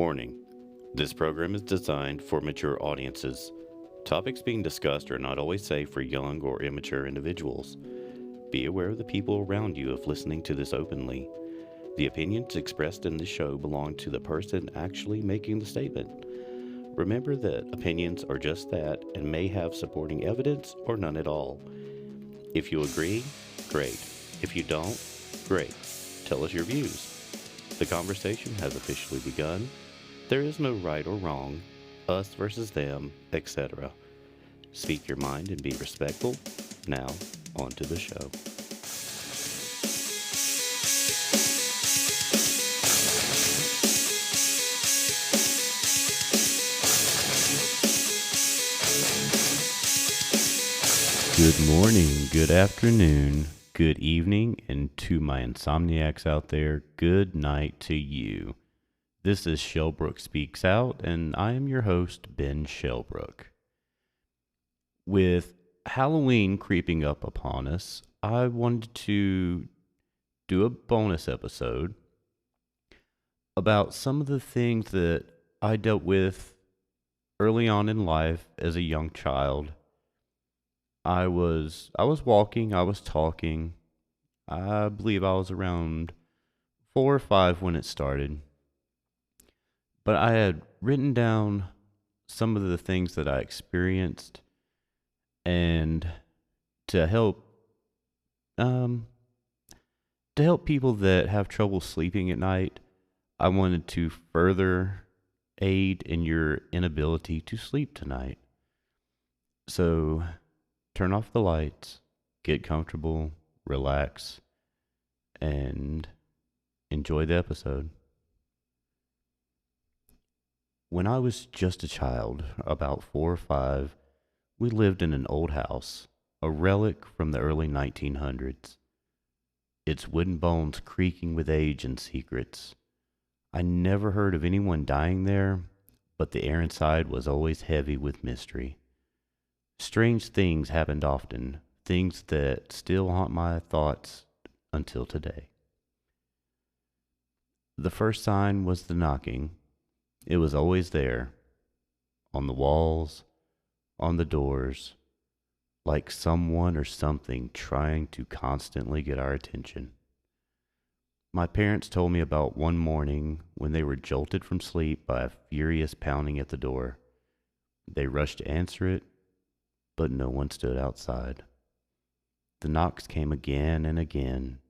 Warning: this program is designed for mature audiences. Topics being discussed are not always safe for young or immature individuals. Be aware of the people around you if listening to this openly. The opinions expressed in this show belong to the person actually making the statement. Remember that opinions are just that and may have supporting evidence or none at all. If you agree, great. If you don't, great. Tell us your views. The conversation has officially begun. There is no right or wrong, us versus them, etc. Speak your mind and be respectful. Now, on to the show. Good morning, good afternoon, good evening, and to my insomniacs out there, good night to you. This is Shellbrook Speaks Out, and I am your host, Ben Shellbrook. With Halloween creeping up upon us, I wanted to do a bonus episode about some of the things that I dealt with early on in life as a young child. I was walking, I was talking. I believe I was around 4 or 5 when it started. But I had written down some of the things that I experienced, and to help people that have trouble sleeping at night, I wanted to further aid in your inability to sleep tonight. So turn off the lights, get comfortable, relax, and enjoy the episode. When I was just a child, about 4 or 5, we lived in an old house, a relic from the early 1900s. Its wooden bones creaking with age and secrets. I never heard of anyone dying there, but the air inside was always heavy with mystery. Strange things happened often, things that still haunt my thoughts until today. The first sign was the knocking. It was always there, on the walls, on the doors, like someone or something trying to constantly get our attention. My parents told me about one morning when they were jolted from sleep by a furious pounding at the door. They rushed to answer it, but no one stood outside. The knocks came again and again,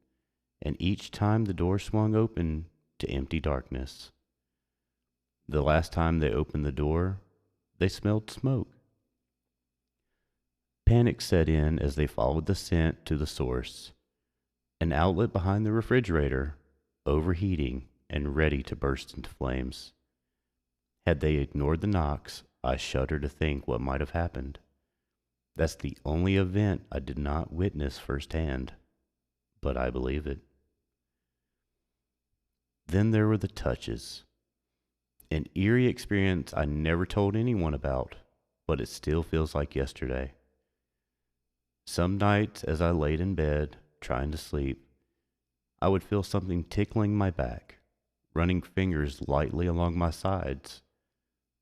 and each time the door swung open to empty darkness. The last time they opened the door, they smelled smoke. Panic set in as they followed the scent to the source, an outlet behind the refrigerator, overheating and ready to burst into flames. Had they ignored the knocks, I shudder to think what might have happened. That's the only event I did not witness firsthand, but I believe it. Then there were the touches. An eerie experience I never told anyone about, but it still feels like yesterday. Some nights as I laid in bed, trying to sleep, I would feel something tickling my back, running fingers lightly along my sides,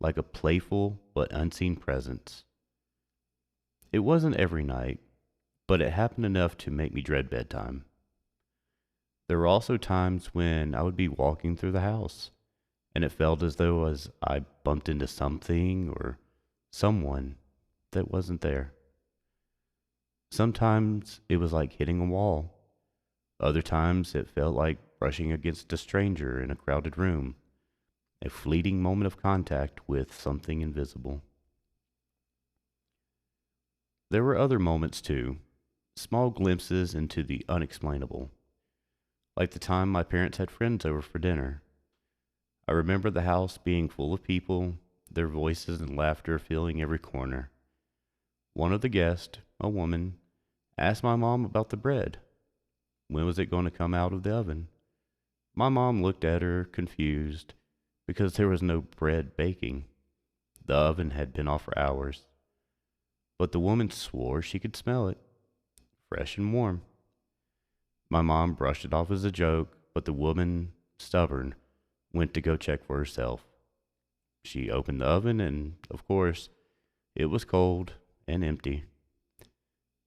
like a playful but unseen presence. It wasn't every night, but it happened enough to make me dread bedtime. There were also times when I would be walking through the house, and it felt as though as I bumped into something or someone that wasn't there. Sometimes it was like hitting a wall. Other times it felt like brushing against a stranger in a crowded room, a fleeting moment of contact with something invisible. There were other moments too, small glimpses into the unexplainable, like the time my parents had friends over for dinner. I remember the house being full of people, their voices and laughter filling every corner. One of the guests, a woman, asked my mom about the bread. When was it going to come out of the oven? My mom looked at her, confused, because there was no bread baking. The oven had been off for hours. But the woman swore she could smell it, fresh and warm. My mom brushed it off as a joke, but the woman, stubborn, went to go check for herself. She opened the oven, and of course, it was cold and empty.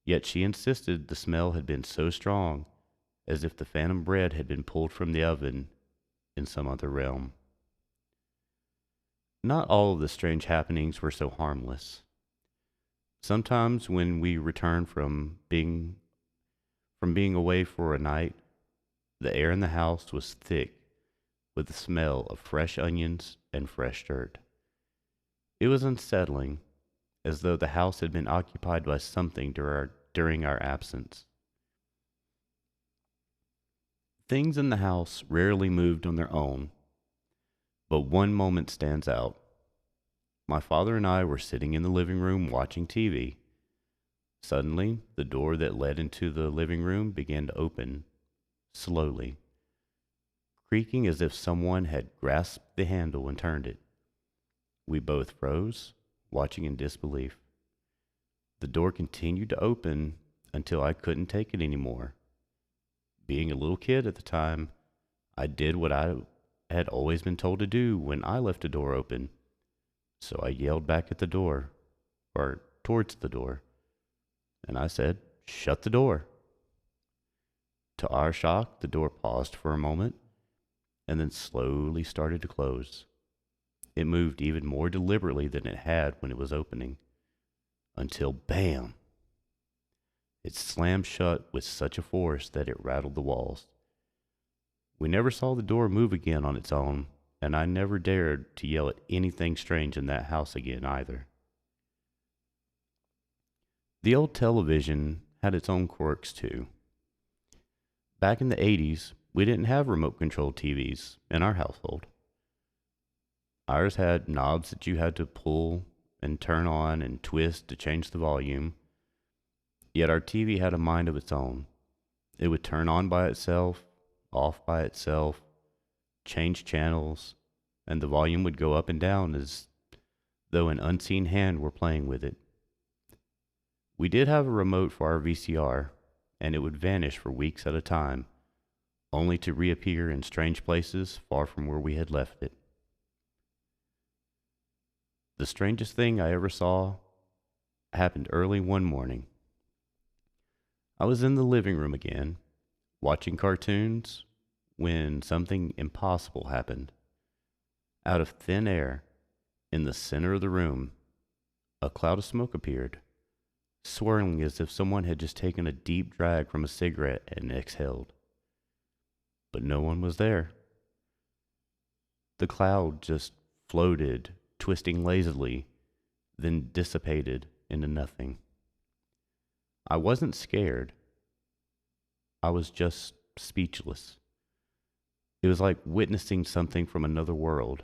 Yet she insisted the smell had been so strong, as if the phantom bread had been pulled from the oven in some other realm. Not all of the strange happenings were so harmless. Sometimes when we returned from being away for a night, the air in the house was thick with the smell of fresh onions and fresh dirt. It was unsettling, as though the house had been occupied by something during our absence. Things in the house rarely moved on their own, but one moment stands out. My father and I were sitting in the living room watching TV. Suddenly, the door that led into the living room began to open, slowly, creaking as if someone had grasped the handle and turned it. We both froze, watching in disbelief. The door continued to open until I couldn't take it anymore. Being a little kid at the time, I did what I had always been told to do when I left a door open. So I yelled back at the door, or towards the door, and I said, "Shut the door." To our shock, the door paused for a moment and then slowly started to close. It moved even more deliberately than it had when it was opening, until bam! It slammed shut with such a force that it rattled the walls. We never saw the door move again on its own, and I never dared to yell at anything strange in that house again either. The old television had its own quirks too. Back in the 80s, we didn't have remote controlled TVs in our household. Ours had knobs that you had to pull and turn on and twist to change the volume. Yet our TV had a mind of its own. It would turn on by itself, off by itself, change channels, and the volume would go up and down as though an unseen hand were playing with it. We did have a remote for our VCR, and it would vanish for weeks at a time, only to reappear in strange places far from where we had left it. The strangest thing I ever saw happened early one morning. I was in the living room again, watching cartoons, when something impossible happened. Out of thin air, in the center of the room, a cloud of smoke appeared, swirling as if someone had just taken a deep drag from a cigarette and exhaled. But no one was there. The cloud just floated, twisting lazily, then dissipated into nothing. I wasn't scared. I was just speechless. It was like witnessing something from another world,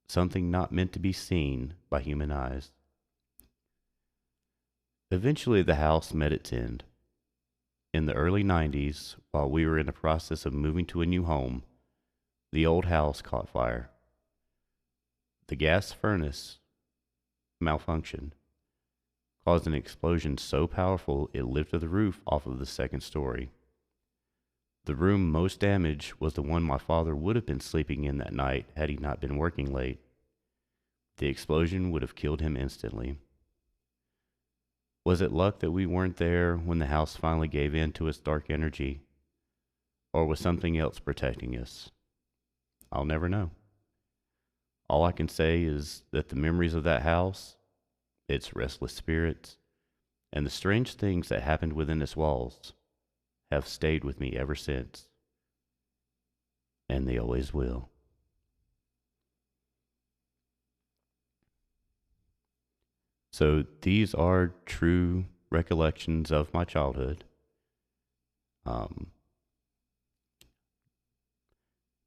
something not meant to be seen by human eyes. Eventually, the house met its end. In the early 90s, while we were in the process of moving to a new home, the old house caught fire. The gas furnace malfunctioned, caused an explosion so powerful it lifted the roof off of the second story. The room most damaged was the one my father would have been sleeping in that night had he not been working late. The explosion would have killed him instantly. Was it luck that we weren't there when the house finally gave in to its dark energy? Or was something else protecting us? I'll never know. All I can say is that the memories of that house, its restless spirits, and the strange things that happened within its walls have stayed with me ever since. And they always will. So these are true recollections of my childhood.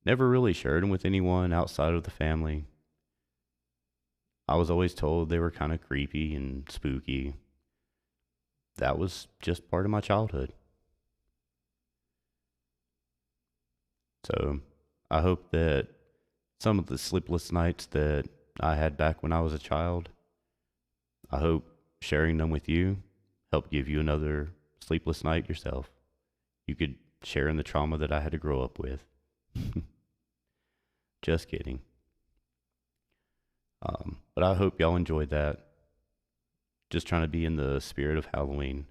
Never really shared them with anyone outside of the family. I was always told they were kind of creepy and spooky. That was just part of my childhood. So I hope that some of the sleepless nights that I had back when I was a child, I hope sharing them with you helped give you another sleepless night yourself. You could share in the trauma that I had to grow up with. Just kidding. But I hope y'all enjoyed that. Just trying to be in the spirit of Halloween.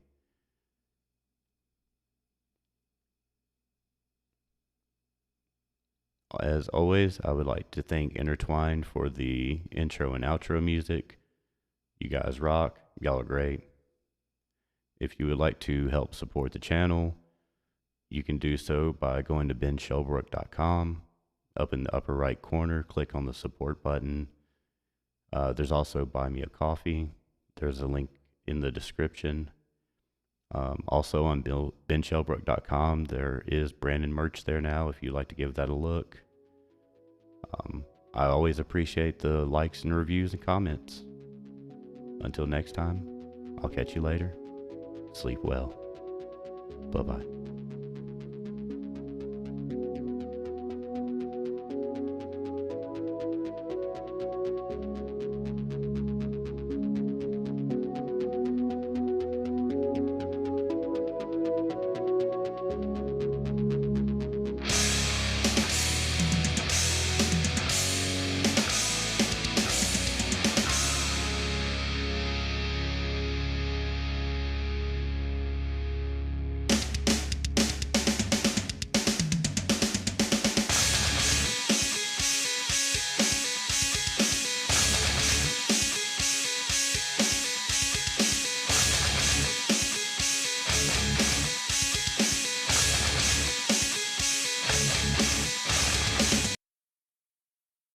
As always, I would like to thank Intertwined for the intro and outro music. You guys rock. Y'all are great. If you would like to help support the channel, you can do so by going to benshelbrook.com. Up in the upper right corner, click on the support button. There's also Buy Me a Coffee. There's a link in the description. Also on benshelbrook.com, there is Brandon merch there now if you'd like to give that a look. I always appreciate the likes and reviews and comments. Until next time, I'll catch you later. Sleep well. Bye-bye.